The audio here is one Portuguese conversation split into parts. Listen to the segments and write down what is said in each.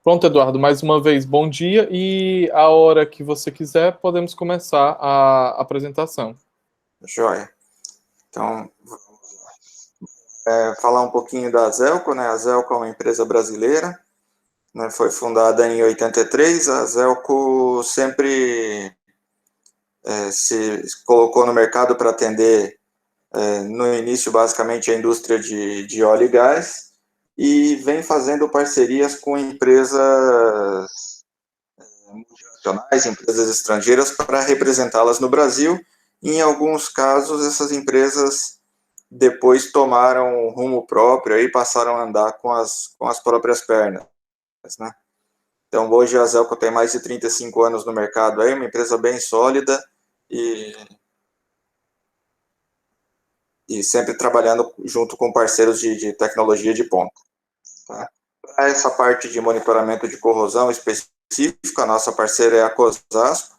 Pronto, Eduardo, mais uma vez, bom dia e a hora que você quiser podemos começar a apresentação. Joia. Então, falar um pouquinho da Zelco, né? A Zelco é uma empresa brasileira, né? Foi fundada em 83. A Zelco sempre se colocou no mercado para atender, no início, basicamente, a indústria de óleo e gás, e vem fazendo parcerias com empresas multinacionais, empresas estrangeiras, para representá-las no Brasil. E, em alguns casos, essas empresas depois tomaram um rumo próprio e passaram a andar com as próprias pernas, né? Então, hoje a Zelco tem mais de 35 anos no mercado, aí, uma empresa bem sólida e sempre trabalhando junto com parceiros de tecnologia de ponta. Tá? Para essa parte de monitoramento de corrosão específica, a nossa parceira é a Cosasco.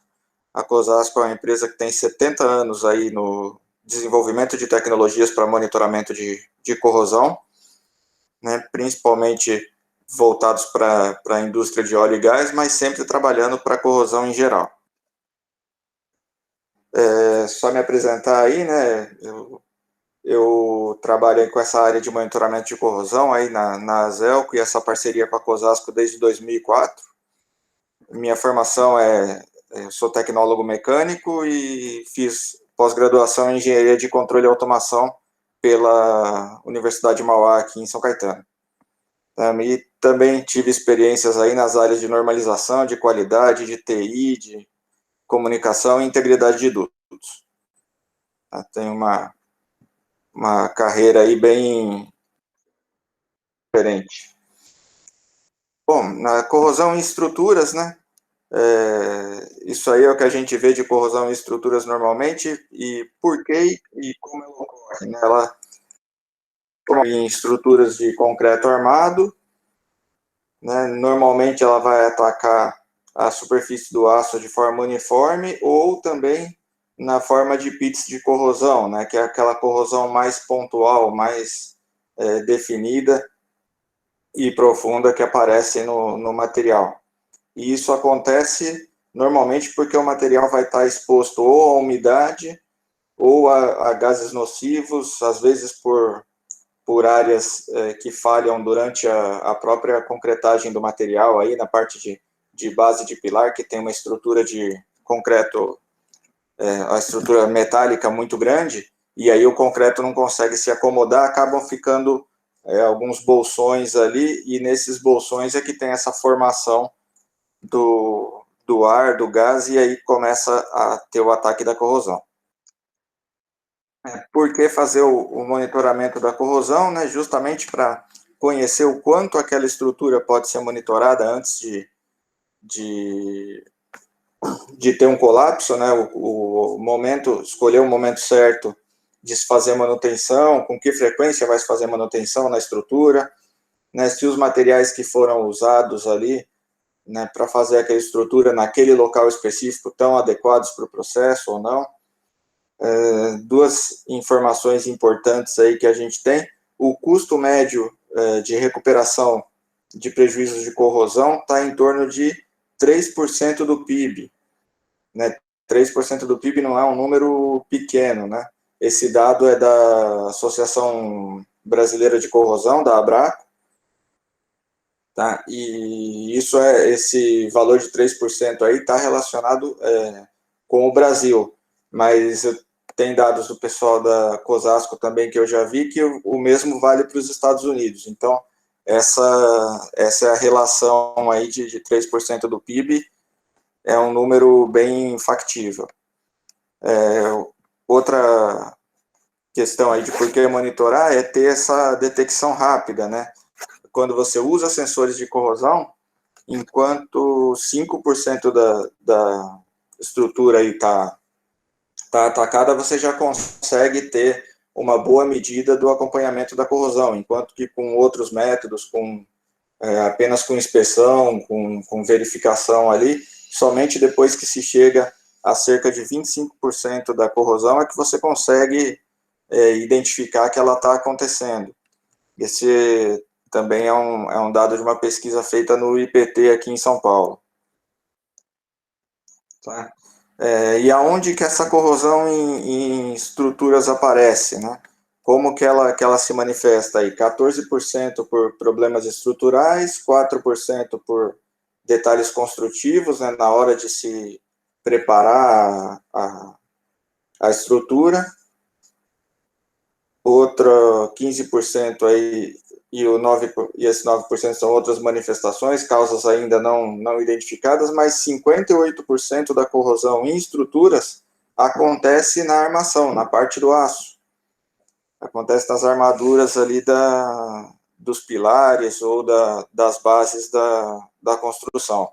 A Cosasco é uma empresa que tem 70 anos aí no desenvolvimento de tecnologias para monitoramento de corrosão, né, principalmente voltados para a indústria de óleo e gás, mas sempre trabalhando para corrosão em geral. Só me apresentar aí, né? Eu trabalho com essa área de monitoramento de corrosão aí na Zelco, e essa parceria com a Cosasco desde 2004. Minha formação eu sou tecnólogo mecânico e fiz pós-graduação em engenharia de controle e automação pela Universidade de Mauá, aqui em São Caetano. E também tive experiências aí nas áreas de normalização, de qualidade, de TI, de comunicação e integridade de dutos. Tenho uma carreira aí bem diferente. Bom, na corrosão em estruturas, né? Isso aí é o que a gente vê de corrosão em estruturas normalmente, e por que e como ela ocorre, né? Ela ocorre em estruturas de concreto armado, né? Normalmente ela vai atacar a superfície do aço de forma uniforme, ou também na forma de pits de corrosão, né? Que é aquela corrosão mais pontual, mais definida e profunda que aparece no material. E isso acontece normalmente porque o material vai estar exposto ou à umidade ou a gases nocivos, às vezes por áreas que falham durante a própria concretagem do material, aí na parte de base de pilar, que tem uma estrutura de concreto, a estrutura metálica muito grande, e aí o concreto não consegue se acomodar, acabam ficando alguns bolsões ali, e nesses bolsões é que tem essa formação do ar, do gás, e aí começa a ter o ataque da corrosão. Por que fazer o monitoramento da corrosão? Né? Justamente para conhecer o quanto aquela estrutura pode ser monitorada antes de ter um colapso, né? O momento, escolher o momento certo de se fazer manutenção, com que frequência vai se fazer manutenção na estrutura, né? Se os materiais que foram usados ali, né, para fazer aquela estrutura naquele local específico estão adequados para o processo ou não. Duas informações importantes aí que a gente tem: o custo médio de recuperação de prejuízos de corrosão está em torno de 3% do PIB. Né? 3% do PIB não é um número pequeno, né? Esse dado é da Associação Brasileira de Corrosão, da Abraco, tá? E esse valor de 3% aí está relacionado com o Brasil, mas tem dados do pessoal da Cosasco também que eu já vi que o mesmo vale para os Estados Unidos. Então, essa é a relação aí de 3% do PIB, é um número bem factível. Outra questão aí de por que monitorar é ter essa detecção rápida, né? Quando você usa sensores de corrosão, enquanto 5% da estrutura aí está atacada, você já consegue ter uma boa medida do acompanhamento da corrosão, enquanto que com outros métodos, apenas com inspeção, com verificação ali, somente depois que se chega a cerca de 25% da corrosão é que você consegue identificar que ela está acontecendo. também é um dado de uma pesquisa feita no IPT aqui em São Paulo. Tá? E aonde que essa corrosão em estruturas aparece, né? Como que ela se manifesta aí? 14% por problemas estruturais, 4% por detalhes construtivos, né, na hora de se preparar a estrutura, outra 15% aí, e esse 9% são outras manifestações, causas ainda não identificadas, mas 58% da corrosão em estruturas acontece na armação, na parte do aço. Acontece nas armaduras ali dos pilares ou das bases da construção.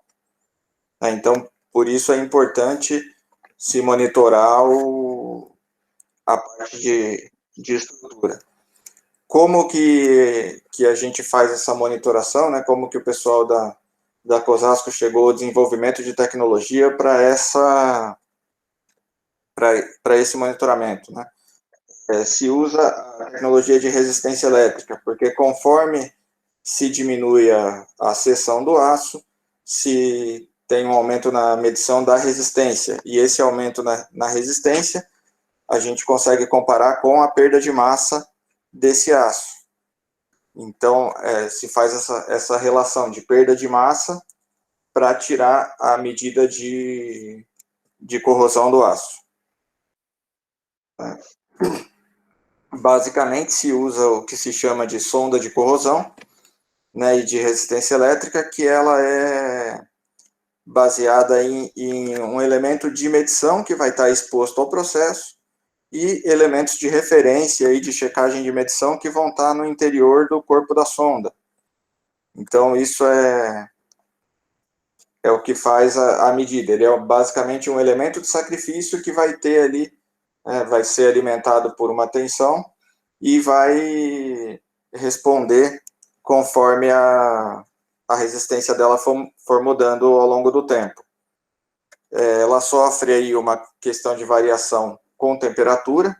Então, por isso é importante se monitorar a parte de estrutura. Como que a gente faz essa monitoração, né? Como que o pessoal da COSASCO chegou ao desenvolvimento de tecnologia para esse monitoramento, né? Se usa a tecnologia de resistência elétrica, porque conforme se diminui a seção do aço, se tem um aumento na medição da resistência, e esse aumento na resistência, a gente consegue comparar com a perda de massa desse aço. Então, se faz essa relação de perda de massa para tirar a medida de corrosão do aço. Basicamente, se usa o que se chama de sonda de corrosão, né, e de resistência elétrica, que ela é baseada em um elemento de medição que vai estar exposto ao processo e elementos de referência e de checagem de medição que vão estar no interior do corpo da sonda. Então, isso é o que faz a medida. Ele é basicamente um elemento de sacrifício que vai ter ali, vai ser alimentado por uma tensão e vai responder conforme a resistência dela for mudando ao longo do tempo. Ela sofre aí uma questão de variação com temperatura,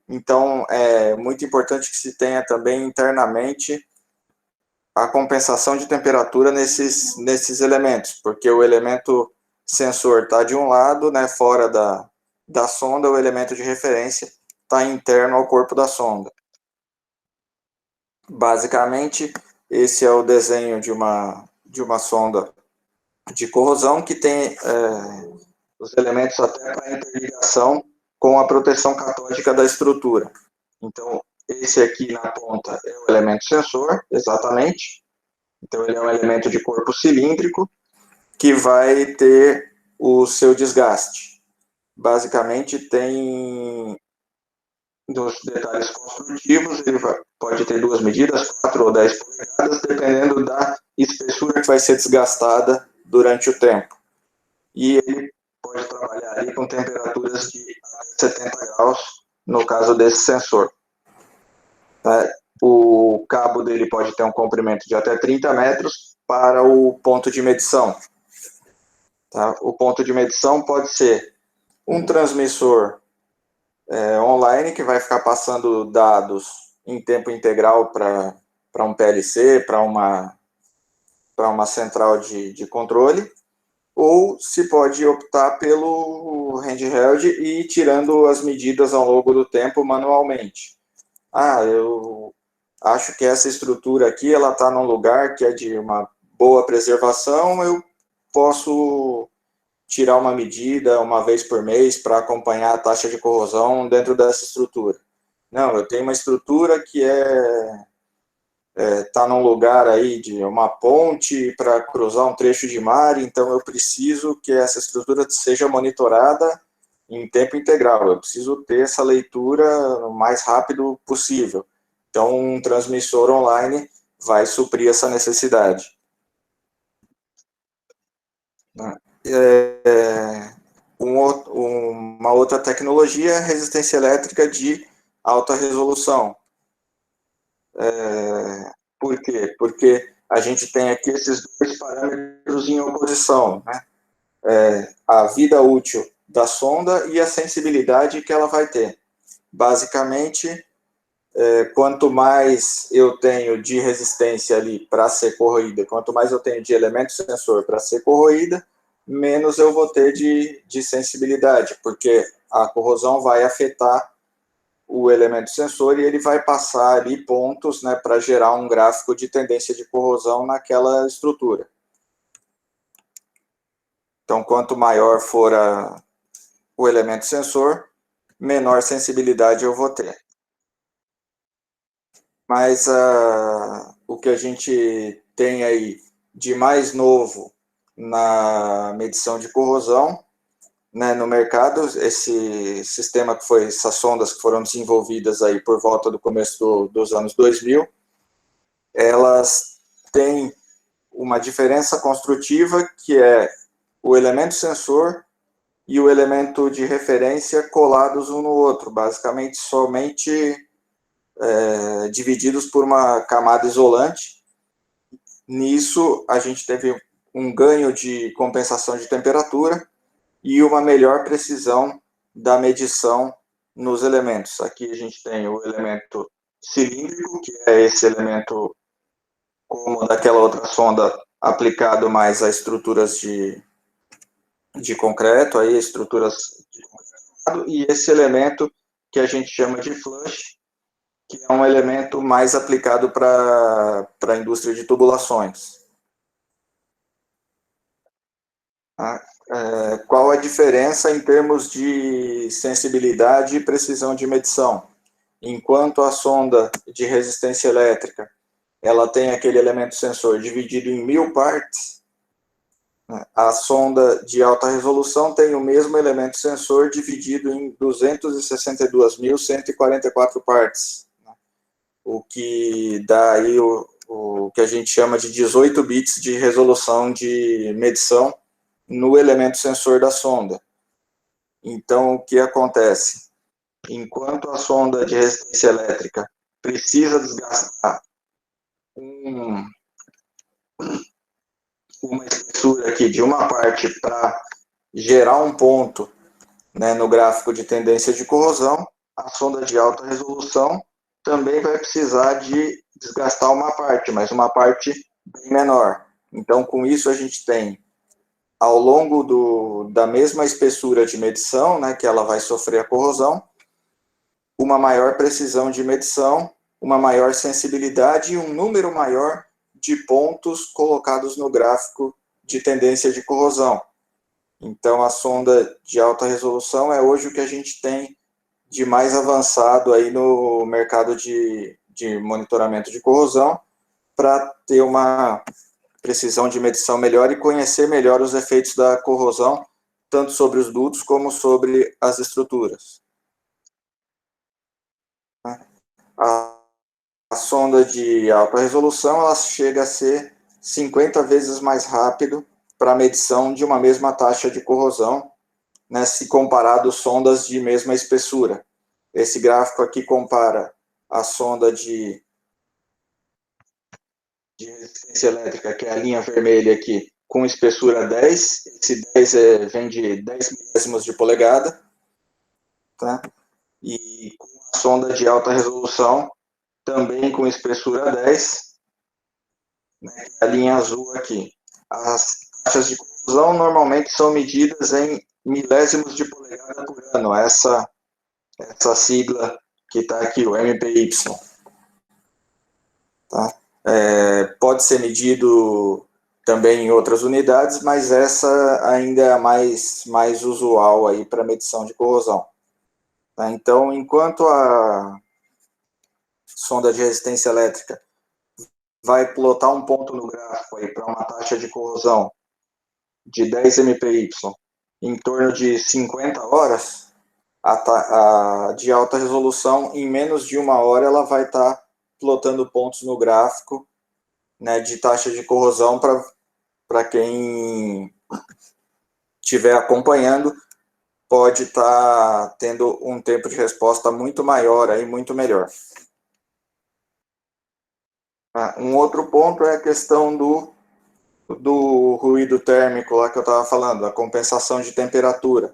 então é muito importante que se tenha também internamente a compensação de temperatura nesses elementos, porque o elemento sensor está de um lado, né, fora da sonda, o elemento de referência está interno ao corpo da sonda. Basicamente, esse é o desenho de uma sonda de corrosão que tem os elementos até para interligação com a proteção catódica da estrutura. Então, esse aqui na ponta é o elemento sensor, exatamente. Então, ele é um elemento de corpo cilíndrico que vai ter o seu desgaste. Basicamente, tem dos detalhes construtivos, ele pode ter 2 medidas, 4 ou 10 polegadas, dependendo da espessura que vai ser desgastada durante o tempo. E ele pode trabalhar ali com temperaturas de 70 graus, no caso desse sensor. O cabo dele pode ter um comprimento de até 30 metros para o ponto de medição. Tá? O ponto de medição pode ser um transmissor online, que vai ficar passando dados em tempo integral para um PLC, para uma central de controle, ou se pode optar pelo handheld e ir tirando as medidas ao longo do tempo manualmente. Eu acho que essa estrutura aqui ela está num lugar que é de uma boa preservação, eu posso tirar uma medida uma vez por mês para acompanhar a taxa de corrosão dentro dessa estrutura. Não, eu tenho uma estrutura que está num lugar aí de uma ponte para cruzar um trecho de mar, então eu preciso que essa estrutura seja monitorada em tempo integral, eu preciso ter essa leitura o mais rápido possível. Então, um transmissor online vai suprir essa necessidade. Uma outra tecnologia é a resistência elétrica de alta resolução. Por quê? Porque a gente tem aqui esses dois parâmetros em oposição, né? A vida útil da sonda e a sensibilidade que ela vai ter. Basicamente, quanto mais eu tenho de resistência ali para ser corroída, quanto mais eu tenho de elemento sensor para ser corroída, menos eu vou ter de sensibilidade, porque a corrosão vai afetar o elemento sensor e ele vai passar ali pontos, né, para gerar um gráfico de tendência de corrosão naquela estrutura. Então, quanto maior for o elemento sensor, menor sensibilidade eu vou ter. Mas o que a gente tem aí de mais novo na medição de corrosão, né, no mercado, esse sistema que foi, essas sondas que foram desenvolvidas aí por volta do começo dos anos 2000, elas têm uma diferença construtiva que é o elemento sensor e o elemento de referência colados um no outro, basicamente somente divididos por uma camada isolante. Nisso, a gente teve um ganho de compensação de temperatura e uma melhor precisão da medição nos elementos. Aqui a gente tem o elemento cilíndrico, que é esse elemento como daquela outra sonda aplicado mais a estruturas de concreto, aí estruturas de concreto, e esse elemento que a gente chama de flush, que é um elemento mais aplicado para a indústria de tubulações. Qual a diferença em termos de sensibilidade e precisão de medição? Enquanto a sonda de resistência elétrica ela tem aquele elemento sensor dividido em 1000 partes, a sonda de alta resolução tem o mesmo elemento sensor dividido em 262.144 partes, o que dá aí o que a gente chama de 18 bits de resolução de medição no elemento sensor da sonda. Então, o que acontece? Enquanto a sonda de resistência elétrica precisa desgastar uma espessura aqui de uma parte para gerar um ponto, né, no gráfico de tendência de corrosão, a sonda de alta resolução também vai precisar de desgastar uma parte, mas uma parte bem menor. Então, com isso, a gente tem, ao longo da mesma espessura de medição, né, que ela vai sofrer a corrosão, uma maior precisão de medição, uma maior sensibilidade e um número maior de pontos colocados no gráfico de tendência de corrosão. Então, a sonda de alta resolução é hoje o que a gente tem de mais avançado aí no mercado de monitoramento de corrosão, para ter uma precisão de medição melhor e conhecer melhor os efeitos da corrosão, tanto sobre os dutos como sobre as estruturas. A sonda de alta resolução ela chega a ser 50 vezes mais rápido para a medição de uma mesma taxa de corrosão, né, se comparado sondas de mesma espessura. Esse gráfico aqui compara a sonda de resistência elétrica, que é a linha vermelha aqui, com espessura 10. Esse 10 vem de 10 milésimos de polegada. Tá? E com a sonda de alta resolução, também com espessura 10, né, a linha azul aqui. As taxas de corrosão normalmente são medidas em milésimos de polegada por ano, essa sigla que está aqui, o MPY. Tá? Pode ser medido também em outras unidades, mas essa ainda é a mais usual aí para medição de corrosão. Tá? Então, enquanto a sonda de resistência elétrica vai plotar um ponto no gráfico aí para uma taxa de corrosão de 10 MPY em torno de 50 horas, a de alta resolução, em menos de uma hora, ela vai estar plotando pontos no gráfico, né, de taxa de corrosão para quem estiver acompanhando, pode estar tendo um tempo de resposta muito maior, aí, muito melhor. Um outro ponto é a questão do ruído térmico lá que eu estava falando, a compensação de temperatura.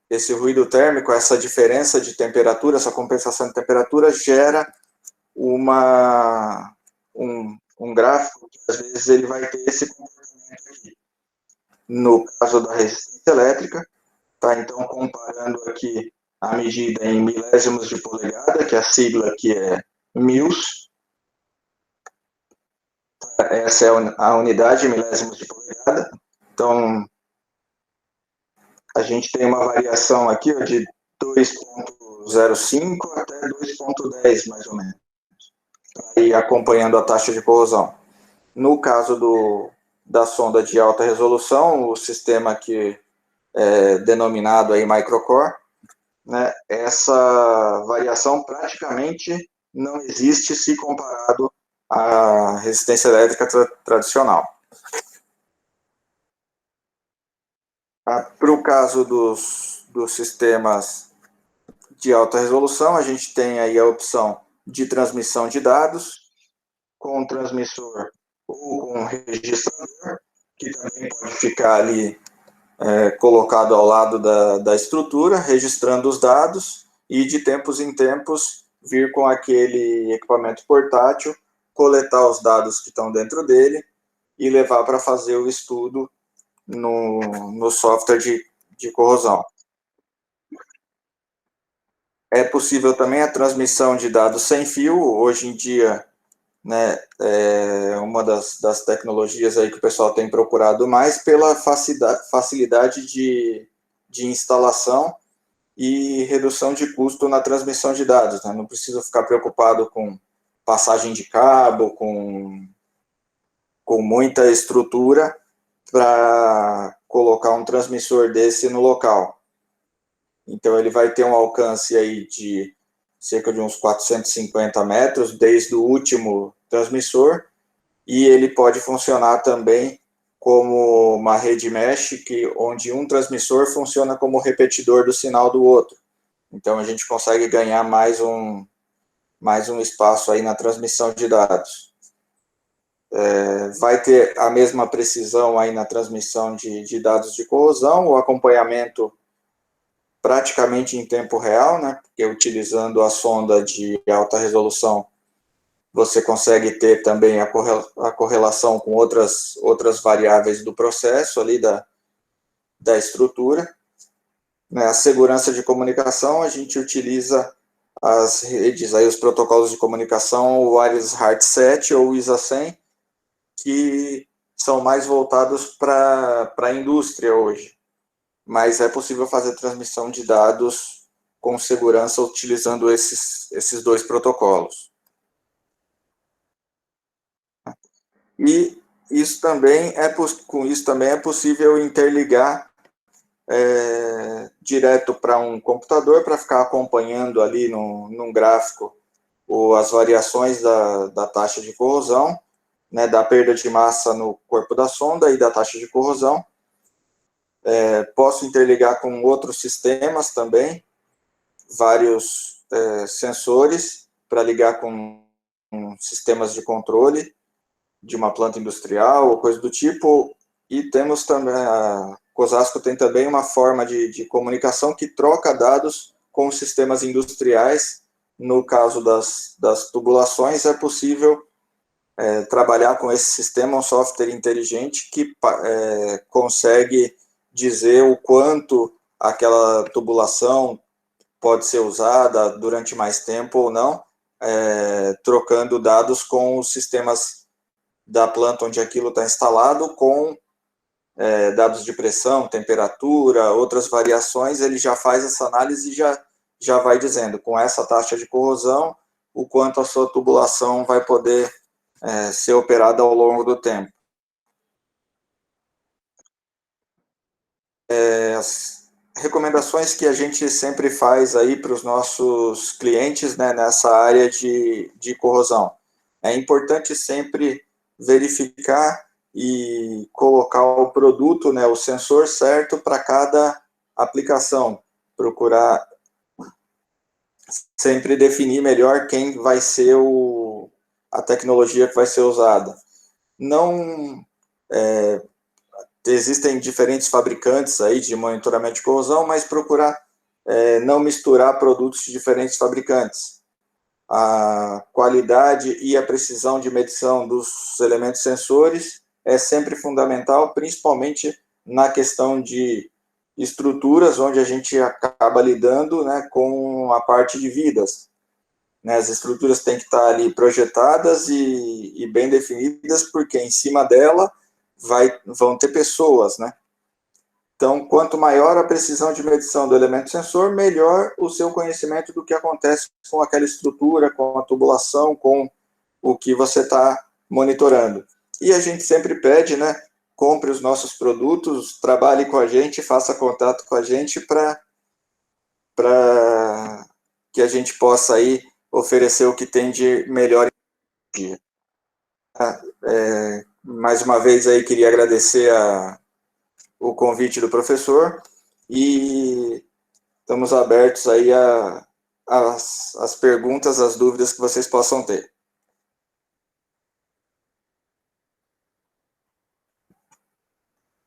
esse ruído térmico, essa diferença de temperatura, essa compensação de temperatura gera um gráfico que às vezes ele vai ter esse comportamento aqui. No caso da resistência elétrica, tá? Então, comparando aqui a medida em milésimos de polegada, que a sigla aqui é mils, essa é a unidade, milésimos de polegada. Então, a gente tem uma variação aqui ó, de 2,05 até 2,10, mais ou menos, e acompanhando a taxa de corrosão. No caso da sonda de alta resolução, o sistema que é denominado aí microcore, né, essa variação praticamente não existe se comparado à resistência elétrica tradicional. Para o caso dos sistemas de alta resolução, a gente tem aí a opção de transmissão de dados com transmissor ou com registrador, que também pode ficar ali colocado ao lado da estrutura, registrando os dados e de tempos em tempos vir com aquele equipamento portátil, coletar os dados que estão dentro dele e levar para fazer o estudo no software de corrosão. É possível também a transmissão de dados sem fio. Hoje em dia, né, é uma das tecnologias aí que o pessoal tem procurado mais pela facilidade de instalação e redução de custo na transmissão de dados. Né? Não precisa ficar preocupado com passagem de cabo, com muita estrutura para colocar um transmissor desse no local. Então, ele vai ter um alcance aí de cerca de uns 450 metros, desde o último transmissor, e ele pode funcionar também como uma rede mesh, onde um transmissor funciona como repetidor do sinal do outro. Então, a gente consegue ganhar mais um espaço aí na transmissão de dados. Vai ter a mesma precisão aí na transmissão de dados de corrosão, o acompanhamento praticamente em tempo real, né? Porque utilizando a sonda de alta resolução, você consegue ter também a correlação com outras variáveis do processo ali da estrutura. Né? A segurança de comunicação, a gente utiliza as redes, aí os protocolos de comunicação, o Wireless Hard Set ou o ISA-100, que são mais voltados para a indústria hoje. Mas é possível fazer transmissão de dados com segurança utilizando esses dois protocolos. E com isso também é possível interligar direto para um computador para ficar acompanhando ali num gráfico as variações da taxa de corrosão, né, da perda de massa no corpo da sonda e da taxa de corrosão. Posso interligar com outros sistemas também, vários sensores para ligar com sistemas de controle de uma planta industrial ou coisa do tipo. E temos também, a COSASCO tem também uma forma de comunicação que troca dados com sistemas industriais. No caso das tubulações, é possível trabalhar com esse sistema, um software inteligente que consegue dizer o quanto aquela tubulação pode ser usada durante mais tempo ou não, trocando dados com os sistemas da planta onde aquilo está instalado, com dados de pressão, temperatura, outras variações. Ele já faz essa análise e já vai dizendo, com essa taxa de corrosão, o quanto a sua tubulação vai poder ser operada ao longo do tempo. As recomendações que a gente sempre faz aí para os nossos clientes, né, nessa área de corrosão. É importante sempre verificar e colocar o produto, né, o sensor certo para cada aplicação. Procurar sempre definir melhor quem vai ser a tecnologia que vai ser usada. Não existem diferentes fabricantes aí de monitoramento de corrosão, mas procurar não misturar produtos de diferentes fabricantes. A qualidade e a precisão de medição dos elementos sensores é sempre fundamental, principalmente na questão de estruturas, onde a gente acaba lidando, né, com a parte de vidas. Né, as estruturas têm que estar ali projetadas e bem definidas, porque em cima dela vão ter pessoas, né? Então, quanto maior a precisão de medição do elemento sensor, melhor o seu conhecimento do que acontece com aquela estrutura, com a tubulação, com o que você está monitorando. E a gente sempre pede, né, compre os nossos produtos, trabalhe com a gente, faça contato com a gente para que a gente possa aí oferecer o que tem de melhor em dia. Mais uma vez aí queria agradecer o convite do professor e estamos abertos aí às perguntas, às dúvidas que vocês possam ter.